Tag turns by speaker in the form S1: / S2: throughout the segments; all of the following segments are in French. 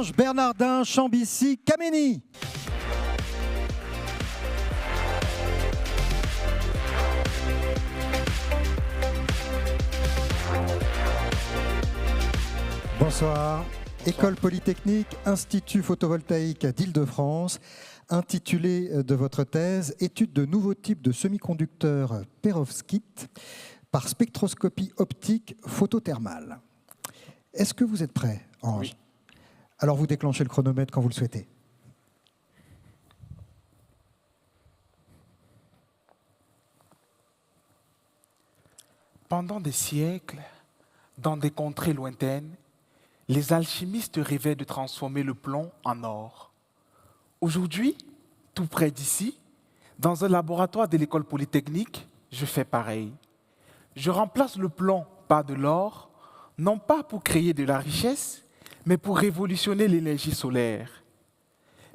S1: Ange, Bernardin, Chambicy, Kameni. Bonsoir. École Polytechnique, Institut photovoltaïque d'Île-de-France, intitulé de votre thèse « Étude de nouveaux types de semi-conducteurs perovskites par spectroscopie optique photothermale ». Est-ce que vous êtes prêt, Ange? Oui. Alors vous déclenchez le chronomètre quand vous le souhaitez.
S2: Pendant des siècles, dans des contrées lointaines, les alchimistes rêvaient de transformer le plomb en or. Aujourd'hui, tout près d'ici, dans un laboratoire de l'école polytechnique, je fais pareil. Je remplace le plomb par de l'or, non pas pour créer de la richesse, mais pour révolutionner l'énergie solaire.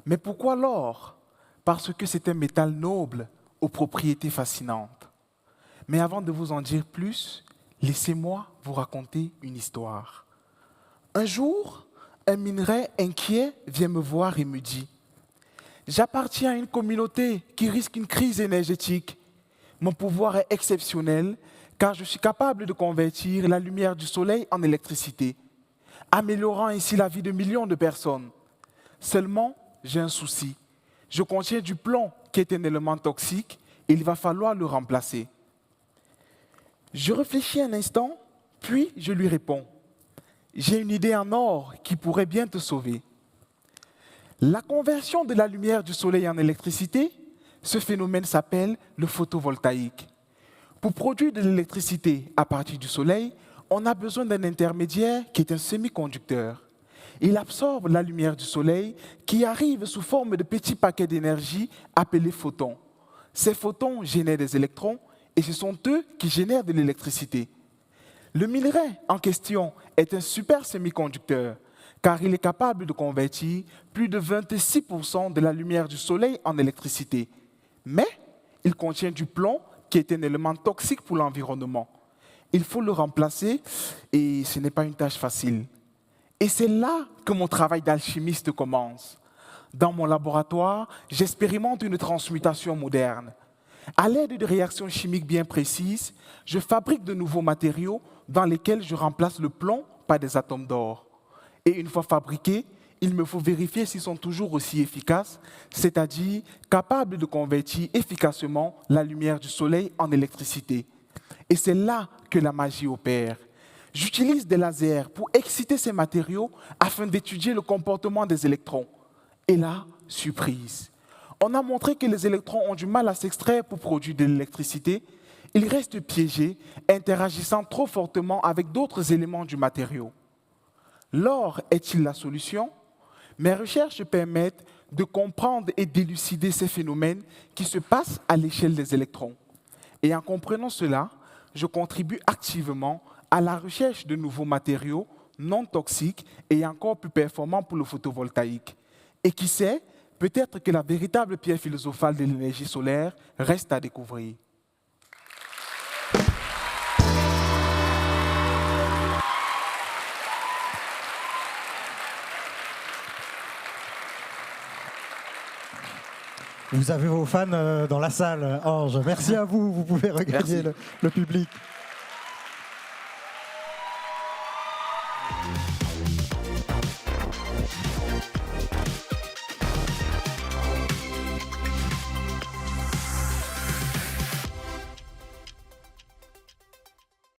S2: Mais pourquoi l'or? Parce que c'est un métal noble aux propriétés fascinantes. Mais avant de vous en dire plus, laissez-moi vous raconter une histoire. Un jour, un minerai inquiet vient me voir et me dit « J'appartiens à une communauté qui risque une crise énergétique. Mon pouvoir est exceptionnel car je suis capable de convertir la lumière du soleil en électricité, améliorant ainsi la vie de millions de personnes. Seulement, j'ai un souci. Je contiens du plomb qui est un élément toxique et il va falloir le remplacer. » Je réfléchis un instant, puis je lui réponds « J'ai une idée en or qui pourrait bien te sauver. » La conversion de la lumière du soleil en électricité, ce phénomène s'appelle le photovoltaïque. Pour produire de l'électricité à partir du soleil, on a besoin d'un intermédiaire qui est un semi-conducteur. Il absorbe la lumière du soleil qui arrive sous forme de petits paquets d'énergie appelés photons. Ces photons génèrent des électrons et ce sont eux qui génèrent de l'électricité. Le minerai en question est un super semi-conducteur car il est capable de convertir plus de 26% de la lumière du soleil en électricité. Mais il contient du plomb qui est un élément toxique pour l'environnement. Il faut le remplacer et ce n'est pas une tâche facile. Et c'est là que mon travail d'alchimiste commence. Dans mon laboratoire, j'expérimente une transmutation moderne. À l'aide de réactions chimiques bien précises, je fabrique de nouveaux matériaux dans lesquels je remplace le plomb par des atomes d'or. Et une fois fabriqués, il me faut vérifier s'ils sont toujours aussi efficaces, c'est-à-dire capables de convertir efficacement la lumière du soleil en électricité. Et c'est là que la magie opère. J'utilise des lasers pour exciter ces matériaux afin d'étudier le comportement des électrons. Et là, surprise. On a montré que les électrons ont du mal à s'extraire pour produire de l'électricité. Ils restent piégés, interagissant trop fortement avec d'autres éléments du matériau. L'or est-il la solution? Mes recherches permettent de comprendre et d'élucider ces phénomènes qui se passent à l'échelle des électrons. Et en comprenant cela, je contribue activement à la recherche de nouveaux matériaux non toxiques et encore plus performants pour le photovoltaïque. Et qui sait, peut-être que la véritable pierre philosophale de l'énergie solaire reste à découvrir.
S1: Vous avez vos fans dans la salle, Ange. Merci à vous, vous pouvez regagner le public.